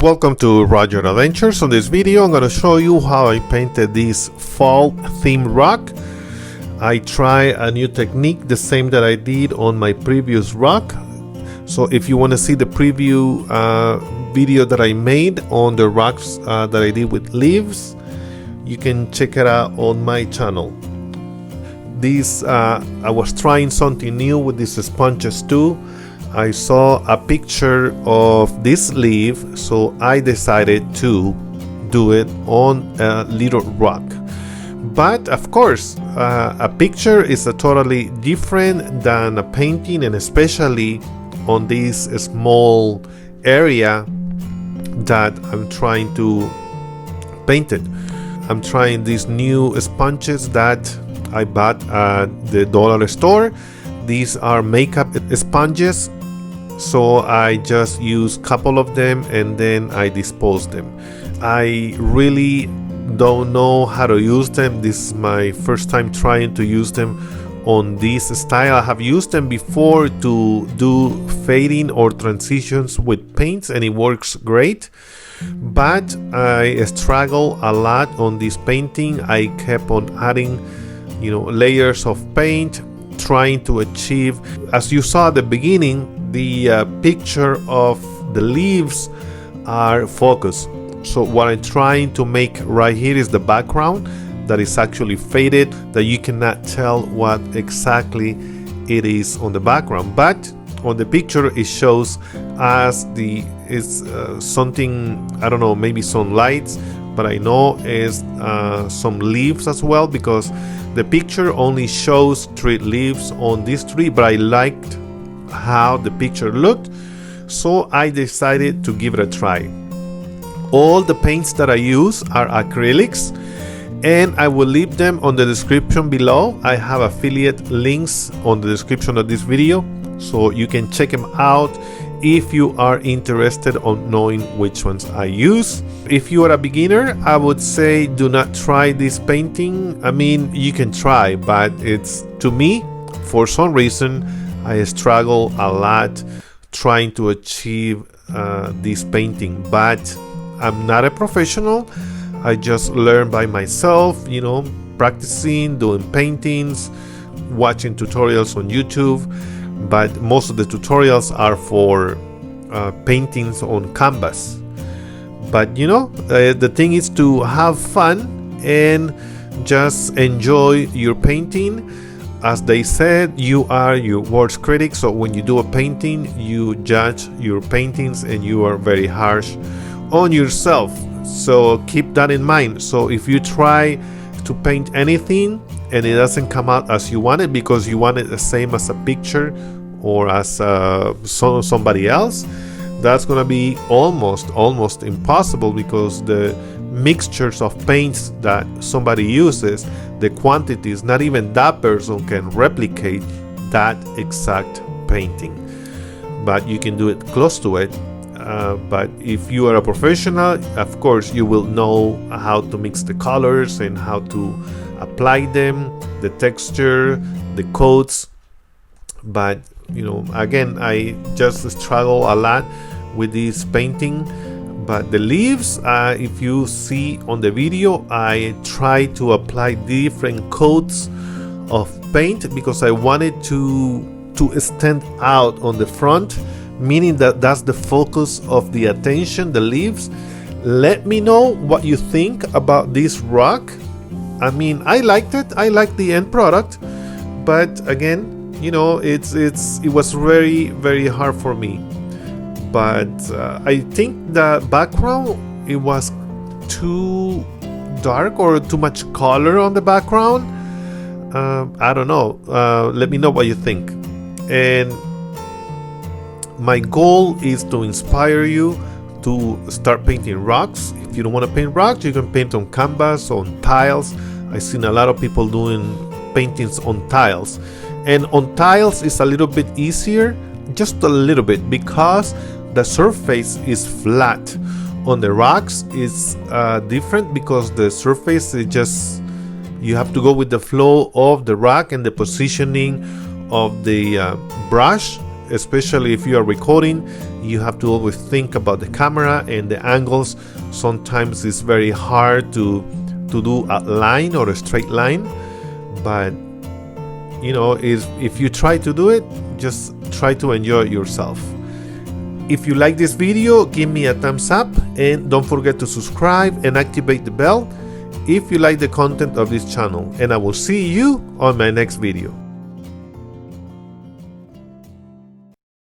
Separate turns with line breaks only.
Welcome to Roger Adventures. On this video I'm going to show you how I painted this fall theme rock. I try a new technique, the same that I did on my previous rock. So if you want to see the preview video that I made on the rocks that I did with leaves, you can check it out on my channel. I was trying something new with these sponges too. I saw a picture of this leaf, so I decided to do it on a little rock. But of course, a picture is a totally different than a painting, and especially on this small area that I'm trying to paint it. I'm trying these new sponges that I bought at the dollar store. These are makeup sponges, so I just use a couple of them and then I dispose them. I really don't know how to use them. This is my first time trying to use them on this style. I have used them before to do fading or transitions with paints and it works great, but I struggle a lot on this painting. I kept on adding layers of paint, trying to achieve, as you saw at the beginning, the picture of the leaves are focused. So what I'm trying to make right here is the background that is actually faded, that you cannot tell what exactly it is on the background, but on the picture it shows as something, I don't know, maybe some lights, but I know is some leaves as well, because the picture only shows 3 leaves on this tree, but I liked how the picture looked, so I decided to give it a try. All the paints that I use are acrylics, and I will leave them on the description below. I have affiliate links on the description of this video, so you can check them out if you are interested on knowing which ones I use. If you are a beginner, I would say do not try this painting. I mean, you can try, but it's, to me, for some reason, I struggle a lot trying to achieve this painting. But I'm not a professional. I just learn by myself, practicing, doing paintings, watching tutorials on YouTube. But most of the tutorials are for paintings on canvas. But the thing is to have fun and just enjoy your painting. As they said, you are your worst critic. So when you do a painting, you judge your paintings and you are very harsh on yourself. So keep that in mind. So if you try to paint anything and it doesn't come out as you want it, because you want it the same as a picture or as somebody else, that's gonna be almost impossible, because the mixtures of paints that somebody uses, the quantities, not even that person can replicate that exact painting, but you can do it close to it. But if you are a professional, of course you will know how to mix the colors and how to apply them, the texture, the coats. But again, I just struggle a lot with this painting. But the leaves, if you see on the video, I try to apply different coats of paint because I wanted to stand out on the front, meaning that that's the focus of the attention, the leaves. Let me know what you think about this rock. I mean, I liked it. I liked the end product, but again, it was very, very hard for me. But I think the background, it was too dark or too much color on the background. I don't know. Let me know what you think. And my goal is to inspire you to start painting rocks. If you don't want to paint rocks, you can paint on canvas, on tiles. I've seen a lot of people doing paintings on tiles. And on tiles is a little bit easier, just a little bit, because the surface is flat. On the rocks it's different, because the surface is just, you have to go with the flow of the rock and the positioning of the brush. Especially if you are recording, you have to always think about the camera and the angles. Sometimes it's very hard to do a line or a straight line, but you know, if you try to do it, just try to enjoy it yourself. If you like this video, give me a thumbs up, and don't forget to subscribe and activate the bell if you like the content of this channel, and I will see you on my next video.